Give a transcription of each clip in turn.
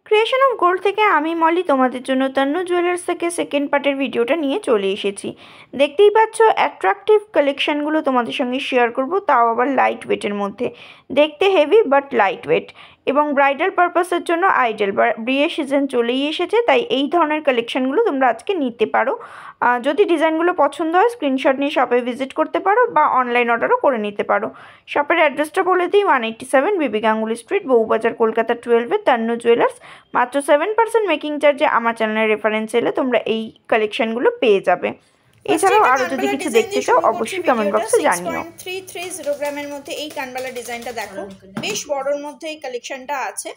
Creation of gold থেকে আমি মলি তোমাদের জন্য তন্নু জুয়েলার্স থেকে সেকেন্ড পার্টের ভিডিওটা নিয়ে চলে এসেছি। দেখতেই পাচ্ছ অ্যাট্রাকটিভ কালেকশানগুলো তোমাদের সঙ্গে শেয়ার করব, তাও আবার লাইট ওয়েটের মধ্যে। দেখতে হেভি বাট লাইট ওয়েট এবং ব্রাইডাল পারপাসের জন্য আইডেল। বিয়ের সিজন চলেই এসেছে, তাই এই ধরনের কালেকশানগুলো তোমরা আজকে নিতে পারো। যদি ডিজাইনগুলো পছন্দ হয় স্ক্রিনশট নিয়ে শপে ভিজিট করতে পারো বা অনলাইন অর্ডারও করে নিতে পারো। শপের অ্যাড্রেসটা বলে দিই, 187 বিবি গাঙ্গুলি স্ট্রিট, বউবাজার, কলকাতা 12-এ তন্নু জুয়েলার্স। মাত্র 7% মেকিং চার্জে আমার চ্যানেলের রেফারেন্স এলে তোমরা এই কালেকশনগুলো পেয়ে যাবে। এছাড়াও আরও যদি কিছু দেখতে চাও অবশ্যই কমেন্ট বক্সে জানিও। 6.330 গ্রামের মধ্যে এই কানবালা ডিজাইনটা দেখো, বেশ বড়র মধ্যে এই কালেকশনটা আছে।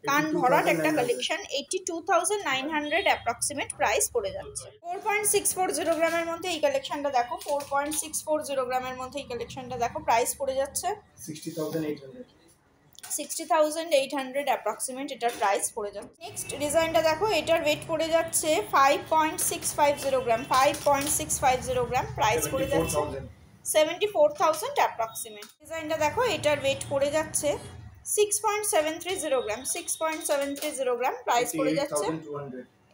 কান ভরাট একটা কালেকশন, 82,900 অ্যাপ্রক্সিমেট প্রাইস পড়ে যাচ্ছে। 4.640 গ্রামের মধ্যে এই কালেকশনটা দেখো, 4.640 গ্রামের মধ্যে এই কালেকশনটা দেখো, প্রাইস পড়ে যাচ্ছে 60,800 অ্যাপ্রক্সিমেট এটার প্রাইস পড়ে যাচ্ছে। নেক্সট ডিজাইনটা দেখো, এটার ওয়েট পড়ে যাচ্ছে 5.650 গ্রাম, 5.650 গ্রাম, প্রাইস পড়ে যাচ্ছে 74,000 অ্যাপ্রক্সিমেট। ডিজাইনটা দেখো, এটার ওয়েট পড়ে যাচ্ছে 6.730 গ্রাম, 6.730 গ্রাম, প্রাইস পড়ে যাচ্ছে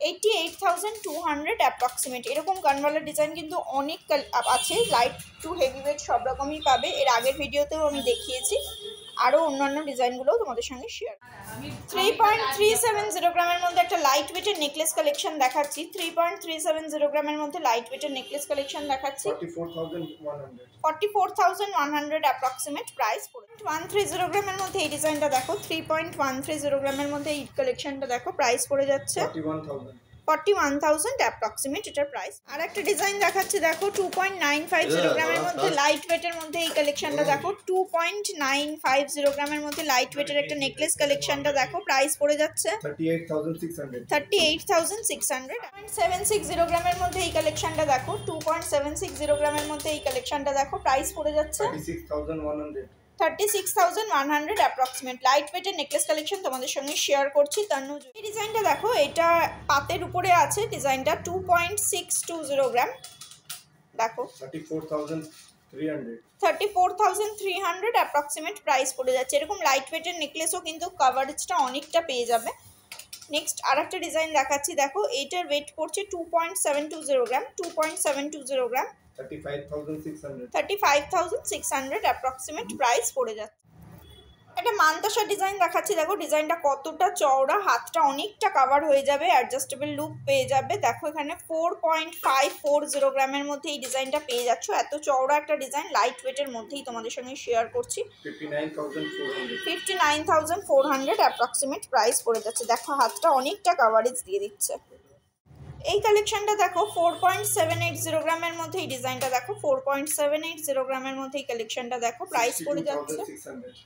88,200 অ্যাপ্রক্সিমেট। এরকম কানবালা ডিজাইন কিন্তু অনেক আছে, লাইট টু হেভি ওয়েট সব রকমই পাবে। এর আগের ভিডিওতেও আমি দেখিয়েছি, আরও অন্যান্য ডিজাইনগুলোও তোমাদের সঙ্গে শেয়ার। 3.370 গ্রামের মধ্যে একটা লাইট ওয়েটের নেকলেস কালেকশন দেখাচ্ছি। 3.370 গ্রামের মধ্যে লাইট ওয়েটের নেকলেস কালেকশন দেখাচ্ছি, 44,100 অ্যাপ্রক্সিমেট প্রাইস পড়ে। 130 গ্রামের মধ্যে এই ডিজাইনটা দেখো, 3.130 গ্রামের মধ্যে এই কালেকশনটা দেখো, প্রাইস পড়ে যাচ্ছে 41,000 অ্যাপ্রক্সিমেট এটার প্রাইস। আর একটা ডিজাইন দেখাচ্ছি দেখো, 2.950 গ্রামের মধ্যে লাইট ওয়েটের মধ্যে এই কালেকশনটা দেখো, 2.950 গ্রামের মধ্যে লাইট ওয়েটের একটা নেকলেস কালেকশনটা দেখো, প্রাইস পড়ে যাচ্ছে 38,600। 760 গ্রামের মধ্যে এই কালেকশনটা দেখো, 2.760 গ্রামের মধ্যে এই কালেকশনটা দেখো, প্রাইস পড়ে যাচ্ছে 36,100 অ্যাপ্রক্সিমেট। লাইট ওয়েটের নেকলেস কালেকশন তোমাদের সঙ্গে শেয়ার করছি তন্নু। এই ডিজাইনটা দেখো, এটা পাতের উপরে আছে ডিজাইনটা, 2.620 গ্রাম দেখো, 34,300 অ্যাপ্রক্সিমেট প্রাইস পড়ে যাচ্ছে। এরকম লাইট ওয়েটের নেকলেসও কিন্তু কাভারেজটা অনেকটা পেয়ে যাবে। নেক্সট আর একটা ডিজাইন দেখাচ্ছি দেখো, এইটার ওয়েট পড়ছে 2.720 গ্রাম, 2.720 গ্রাম, 35,600 অ্যাপ্রক্সিমেট প্রাইস পড়ে যাচ্ছে। একটা মানতাসা ডিজাইন দেখাচ্ছি দেখো, ডিজাইনটা কতটা চওড়া, হাতটা অনেকটা কাভার হয়ে যাবে, অ্যাডজাস্টেবল লুক পেয়ে যাবে। দেখো এখানে 4.540 গ্রামের মধ্যে এই ডিজাইনটা পেয়ে যাচ্ছ। এত চওড়া একটা ডিজাইন লাইট ওয়েটের মধ্যেই তোমাদের সঙ্গে শেয়ার করছি। 59,400 অ্যাপ্রক্সিমেট প্রাইস পড়ে যাচ্ছে। দেখো হাতটা অনেকটা কাভারেজ দিয়ে দিচ্ছে। এই কালেকশনটা দেখো, 4.780 গ্রামের মধ্যে এই ডিজাইনটা দেখো, 4.780 গ্রামের মধ্যে এই কালেকশনটা দেখো, প্রাইস পড়ে যাচ্ছে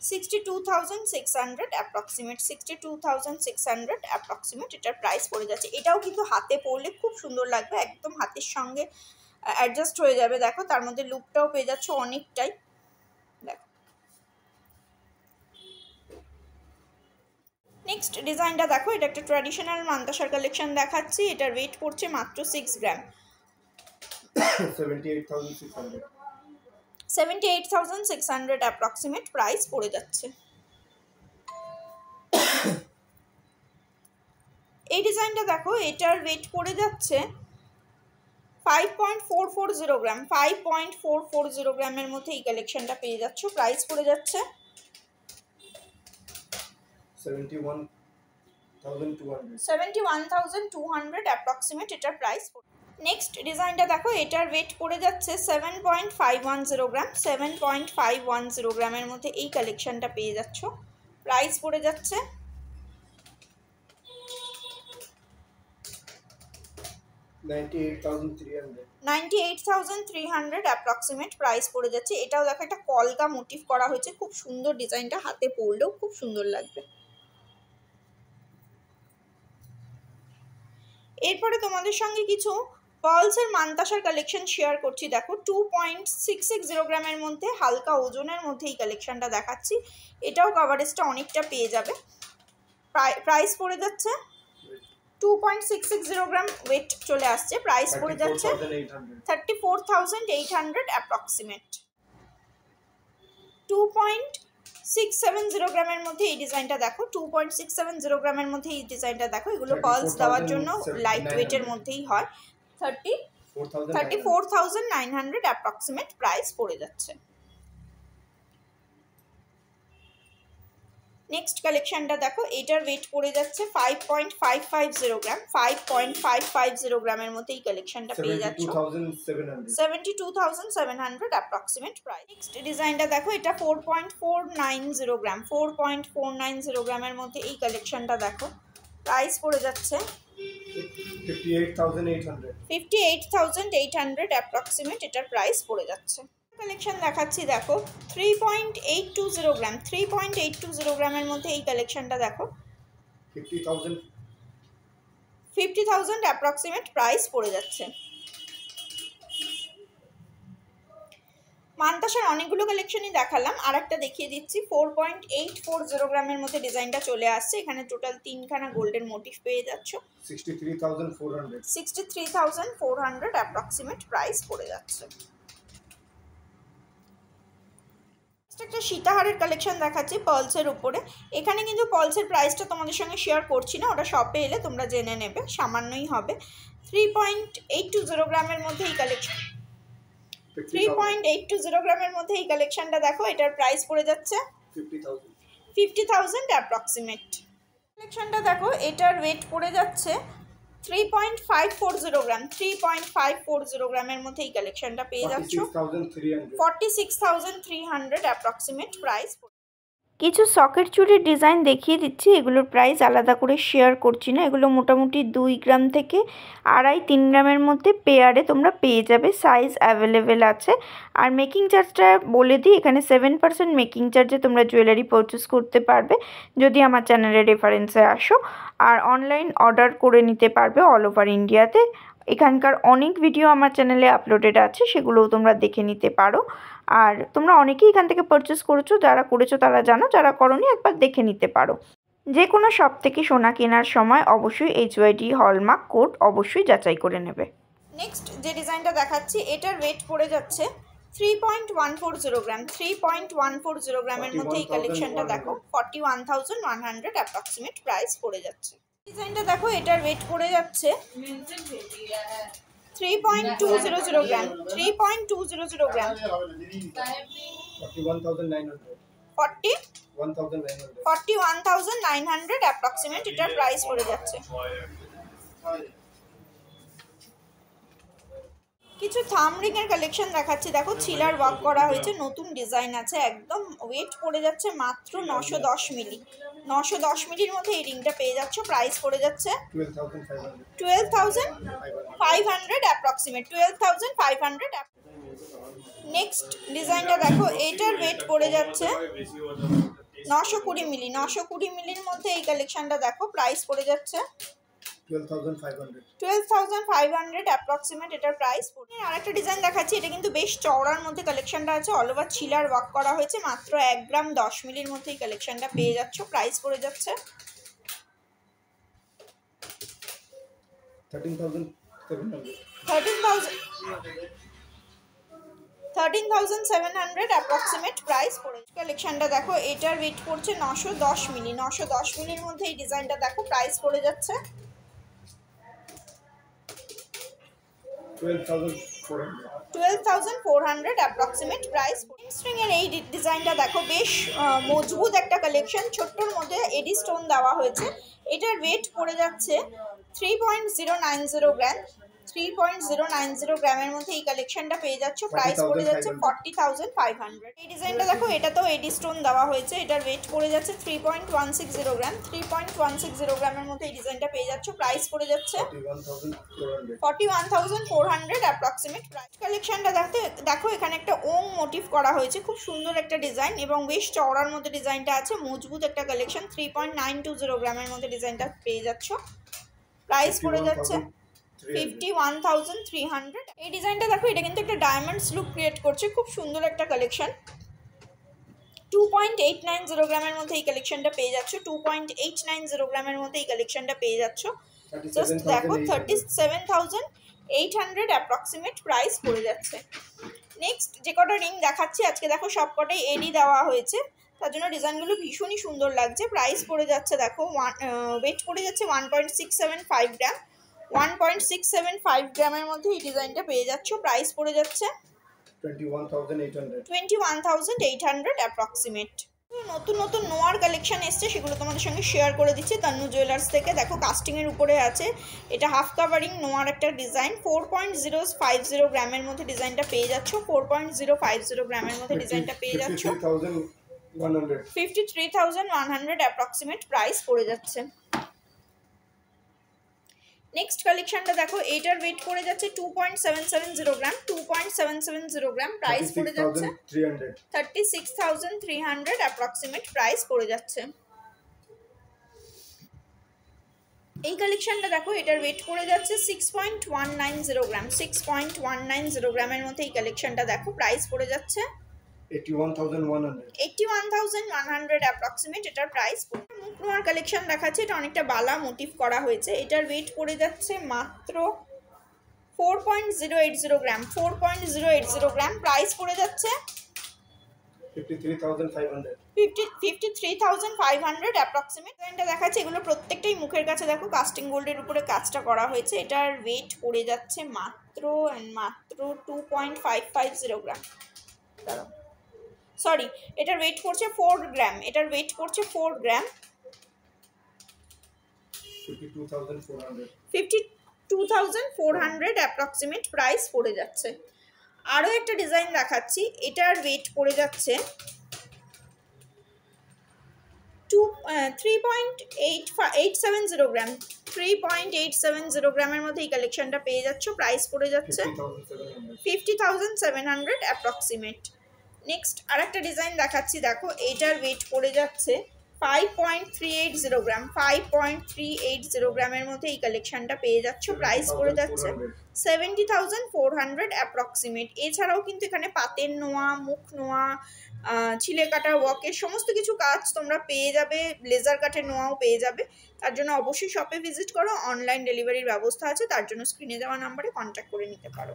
62,600 অ্যাপ্রক্সিমেট, 62,600 অ্যাপ্রক্সিমেট এটার প্রাইস পড়ে যাচ্ছে। এটাও কিন্তু হাতে পরলে খুব সুন্দর লাগবে, একদম হাতের সঙ্গে অ্যাডজাস্ট হয়ে যাবে। দেখো তার মধ্যে লুকটাও পেয়ে যাচ্ছ অনেকটাই। দেখো নেক্সট ডিজাইনটা দেখো, এটা একটা ট্র্যাডিশনাল মানতাসার কালেকশন দেখাচ্ছি। এটার ওয়েট পড়ছে মাত্র 6 গ্রাম, 78,600 অ্যাপ্রক্সিমেট প্রাইস পড়ে যাচ্ছে। এই ডিজাইনটা দেখো, এটার ওয়েট পড়ে যাচ্ছে 5.440 গ্রাম, 5.440 গ্রামের মধ্যে এই কালেকশনটা পেয়ে যাচ্ছ, প্রাইস পড়ে যাচ্ছে 71,200 অ্যাপ্রক্সিমেট এটার প্রাইস। নেক্সট ডিজাইনটা দেখো, এটার ওয়েট পড়ে যাচ্ছে 7.510 গ্রাম, 7.510 গ্রামের মধ্যে এই কালেকশনটা পেয়ে যাচ্ছ, প্রাইস পড়ে যাচ্ছে 98,300 অ্যাপ্রক্সিমেট প্রাইস পড়ে যাচ্ছে। এটাও দেখো একটা কলকা মোটিভ করা হয়েছে, খুব সুন্দর ডিজাইনটা, হাতে পরলেও খুব সুন্দর লাগবে। এরপরে তোমাদের সঙ্গে কিছু পার্লসের মানতাসার কালেকশন শেয়ার করছি। দেখো 2.660 গ্রামের মধ্যে হালকা ওজনের মধ্যে এই কালেকশনটা দেখাচ্ছি। এটাও কাভারেজটা অনেকটা পেয়ে যাবে। প্রাইস পড়ে যাচ্ছে 2.660 গ্রাম ওয়েট চলে আসছে, প্রাইস পড়ে যাচ্ছে 34,800 অ্যাপ্রক্সিমেট। 2.670 গ্রামের মধ্যে এই ডিজাইনটা দেখো, 2.670 গ্রামের মধ্যে এই ডিজাইনটা দেখো। এগুলো পার্লস দেওয়ার জন্য লাইট ওয়েটের মধ্যেই হয়। 34,900 অ্যাপ্রক্সিমেট প্রাইস পড়ে যাচ্ছে। নেক্সট কালেকশনটা দেখো, এটার ওয়েট পড়ে যাচ্ছে 5.550 গ্রাম। 5.550 গ্রামের মধ্যে এই কালেকশনটা পেয়ে যাচ্ছ 72,700 অ্যাপ্রক্সিমেট প্রাইস। নেক্সট ডিজাইনটা দেখো, এটা 4.490 গ্রাম। 4.490 গ্রামের মধ্যে এই কালেকশনটা দেখো, প্রাইস পড়ে যাচ্ছে 58,800 অ্যাপ্রক্সিমেট এটার প্রাইস পড়ে যাচ্ছে। কালেকশন দেখাচ্ছি দেখো, 3.820 গ্রাম। 3.820 গ্রামের মধ্যে এই কালেকশনটা দেখো, 50,000 অ্যাপ্রক্সিমেট প্রাইস পড়ে যাচ্ছে। মান্তাসার অনেকগুলো কালেকশনই দেখালাম, আর একটা দেখিয়ে দিচ্ছি। 4.840 গ্রামের মধ্যে ডিজাইনটা চলে আসছে। এখানে টোটাল 3খানা গোল্ডেন মোটিভ পেয়ে যাচ্ছ। 63,400 অ্যাপ্রক্সিমেট প্রাইস পড়ে যাচ্ছে। একটা সীতাহারের কালেকশন দেখাচ্ছি পার্লসের উপরে। এখানে কিন্তু পার্লসের প্রাইসটা তোমাদের সঙ্গে শেয়ার করছি না, ওটা শপে এলে তোমরা জেনে নেবে, সামান্যই হবে। 3.820 গ্রামের মধ্যে এই কালেকশন 3.820 গ্রামের মধ্যে এই কালেকশনটা দেখো, এটার প্রাইস পড়ে যাচ্ছে 50,000 অ্যাপ্রক্সিমেট। কালেকশনটা দেখো, এটার ওয়েট পড়ে যাচ্ছে 3.540 গ্রাম। 3.540 গ্রামের মধ্যে এই কালেকশনটা পেয়ে যাচ্ছ 46,300 অ্যাপ্রক্সিমেট প্রাইস। কিছু সকেট চুড়ির ডিজাইন দেখিয়ে দিচ্ছি, এগুলোর প্রাইস আলাদা করে শেয়ার করছি না। এগুলো মোটামুটি 2 গ্রাম থেকে 2.5-3 গ্রামের মধ্যে পেয়ারে তোমরা পেয়ে যাবে, সাইজ অ্যাভেলেবেল আছে। আর মেকিং চার্জটা বলে দিই, এখানে 7% মেকিং চার্জে তোমরা জুয়েলারি পারচেস করতে পারবে যদি আমার চ্যানেলের রেফারেন্সে আসো। আর অনলাইন অর্ডার করে নিতে পারবে অল ওভার ইন্ডিয়াতে। এখানকার অনেক ভিডিও আমার চ্যানেলে আপলোডেড আছে, সেগুলোও তোমরা দেখে নিতে পারো। আর তোমরা অনেকেই এখান থেকে পারচেস করেছো, যারা করেছো তারা জানো, যারা করোনি একবার দেখে নিতে পারো। যে কোনো শপ থেকে সোনা কেনার সময় অবশ্যই HYD হলমার্ক কোড অবশ্যই যাচাই করে নেবে। নেক্সট যে ডিজাইনটা দেখাচ্ছি, এটার ওয়েট পড়ে যাচ্ছে 3.140 গ্রাম। 3.140 গ্রামের মধ্যে এই কালেকশনটা দেখো, 41,100 অ্যাপ্রক্সিমেট প্রাইস পড়ে যাচ্ছে। ডিজাইনটা দেখো, এটার ওয়েট পড়ে যাচ্ছে 3.200 গ্রাম। 3.200 গ্রাম 41,900 অ্যাপ্রক্সিমেট এটার প্রাইস পড়ে যাচ্ছে। কিছু থাম রিং এর কালেকশন দেখাচ্ছি দেখো, ছিলার ওয়ার্ক করা হয়েছে, নতুন ডিজাইন আছে একদম। ওয়েট পড়ে যাচ্ছে মাত্র 910 মিলি। 910 মিলির মধ্যে এই রিংটা পেয়ে যাচ্ছ, প্রাইস পড়ে যাচ্ছে 12,500 অ্যাপ্রক্সিমেট। 12,500। নেক্সট ডিজাইনটা দেখো, এটার ওয়েট পড়ে যাচ্ছে 920 মিলি। 920 মিলির মধ্যে এই কালেকশনটা দেখো, প্রাইস পড়ে যাচ্ছে 12,500 অ্যাপ্রক্সিমেট এটার প্রাইস। আর একটা ডিজাইন দেখাচ্ছি, এটা কিন্তু বেশ চওড়ার মধ্যে কালেকশনটা আছে, অল ওভার ছিলার ওয়ার্ক করা হয়েছে। মাত্র 1 গ্রাম 10 মিলির মধ্যে এই কালেকশনটা পেয়ে যাচ্ছ, প্রাইস পড়ে যাচ্ছে 13,700 অ্যাপ্রক্সিমেট প্রাইস পড়ে। কালেকশনটা দেখো, এটার ওয়েট পড়ছে 910 মিলি। 910 মিলির মধ্যে এই ডিজাইনটা দেখো, প্রাইস পড়ে যাচ্ছে 12,400 অ্যাপ্রক্সিমেট প্রাইস। স্ট্রিং এর এই ডিজাইনটা দেখো, বেশ মজবুত একটা কালেকশন, ছোট্টর মধ্যে এডি স্টোন দেওয়া হয়েছে। এটার ওয়েট পড়ে যাচ্ছে 3.090 গ্রাম। 3.090 গ্রামের মধ্যে এই কালেকশনটা পেয়ে যাচ্ছ, প্রাইস পড়ে যাচ্ছে 40,500। এই ডিজাইনটা দেখো, এটাতেও এডি স্টোন দেওয়া হয়েছে। এটার ওয়েট পড়ে যাচ্ছে 3.160 গ্রাম। 3.160 গ্রামের মধ্যে এই ডিজাইনটা পেয়ে যাচ্ছ, প্রাইস পড়ে যাচ্ছে 41,400 অ্যাপ্রক্সিমেট প্রাইস। কালেকশনটা দেখো, এখানে একটা ওং মোটিভ করা হয়েছে, খুব সুন্দর একটা ডিজাইন এবং বেশ চওড়ার মধ্যে ডিজাইনটা আছে, মজবুত একটা কালেকশন। 3.920 গ্রামের মধ্যে ডিজাইনটা পেয়ে যাচ্ছ, প্রাইস পড়ে যাচ্ছে 51,300। এই ডিজাইনটা দেখো, এটা কিন্তু একটা ডায়মন্ডস লুক ক্রিয়েট করছে, খুব সুন্দর একটা কালেকশন। 2.890 গ্রামের মধ্যে এই কালেকশনটা পেয়ে যাচ্ছ। 2.890 গ্রামের মধ্যে এই কালেকশনটা পেয়ে যাচ্ছ, জাস্ট দেখো 37,800 অ্যাপ্রক্সিমেট প্রাইস পড়ে যাচ্ছে। নেক্সট যে কটা রিং দেখাচ্ছি আজকে দেখো, সব কটাই এডি দেওয়া হয়েছে। তার জন্য ডিজাইনগুলো ভীষণই সুন্দর লাগছে। প্রাইস পড়ে যাচ্ছে দেখো ওয়েট পড়ে যাচ্ছে 1.675 গ্রাম। 1.675 গ্রামের মধ্যে এই ডিজাইনটা পেয়ে যাচ্ছ। প্রাইস পড়ে যাচ্ছে 21,800 অ্যাপ্রক্সিমেট। নতুন নতুন নোয়ার কালেকশন এসছে, সেগুলো তোমাদের সঙ্গে শেয়ার করে দিচ্ছি তান্নু জুয়েলার্স থেকে। দেখো কাস্টিংয়ের উপরে আছে, এটা হাফ কাভারিং নোয়ার একটা ডিজাইন। 4.050 গ্রামের মধ্যে ডিজাইনটা পেয়ে যাচ্ছ। 4.050 গ্রামের মধ্যে ডিজাইনটা পেয়ে যাচ্ছ। 53,100 অ্যাপ্রক্সিমেট প্রাইস পড়ে যাচ্ছে। নেক্সট কালেকশনটা দেখো, এটার ওয়েট পড়ে যাচ্ছে 2.770 গ্রাম। 2.770 গ্রাম প্রাইস পড়ে যাচ্ছে 36,300 অ্যাপ্রক্সিমেট প্রাইস পড়ে যাচ্ছে। এই কালেকশনটা দেখো, এটার ওয়েট পড়ে যাচ্ছে 6.190 গ্রাম। 6.190 গ্রামের মধ্যে এই কালেকশনটা দেখো, প্রাইস পড়ে যাচ্ছে 81,100 অ্যাপ্রক্সিমেট এটার প্রাইস। মুখ নোয়ার কালেকশন দেখাচ্ছে, এটা অনেকটা বালা মোটিভ করা হয়েছে। এটার ওয়েট পড়ে যাচ্ছে মাত্র 4.080 গ্রাম। 4.080 গ্রাম প্রাইস পড়ে যাচ্ছে 53,500 অ্যাপ্রক্সিমেট। ডিজাইনটা দেখাচ্ছে, এগুলো প্রত্যেকটাই মুখের কাছে দেখো কাস্টিং গোল্ডের উপরে কাজটা করা হয়েছে। এটার ওয়েট পড়ে যাচ্ছে মাত্র 2.550 গ্রাম। সরি, এটার ওয়েট করছে 4 গ্রাম। এটার ওয়েট করছে 4 গ্রাম। 52,400 অ্যাপ্রক্সিমেট প্রাইস পড়ে যাচ্ছে। আরও একটা ডিজাইন দেখাচ্ছি, এটার ওয়েট পড়ে যাচ্ছে 3.870 গ্রাম। 3.870 গ্রামের মধ্যে এই কালেকশনটা পেয়ে যাচ্ছ। প্রাইস পড়ে যাচ্ছে 50,700 অ্যাপ্রক্সিমেট। নেক্সট আরেকটা ডিজাইন দেখাচ্ছি, দেখো এটার ওয়েট পড়ে যাচ্ছে 5.380 গ্রাম। 5.380 গ্রামের মধ্যে এই কালেকশনটা পেয়ে যাচ্ছ। প্রাইস পড়ে যাচ্ছে 70,400 অ্যাপ্রক্সিমেট। এছাড়াও কিন্তু এখানে পাতের নোয়া, মুখ নোয়া, ছিলে কাটার ওয়ার্কের সমস্ত কিছু কাজ তোমরা পেয়ে যাবে। লেজার কাটের নোয়াও পেয়ে যাবে। তার জন্য অবশ্যই শপে ভিজিট করো। অনলাইন ডেলিভারির ব্যবস্থা আছে, তার জন্য স্ক্রিনে দেওয়া নাম্বারে কন্ট্যাক্ট করে নিতে পারো।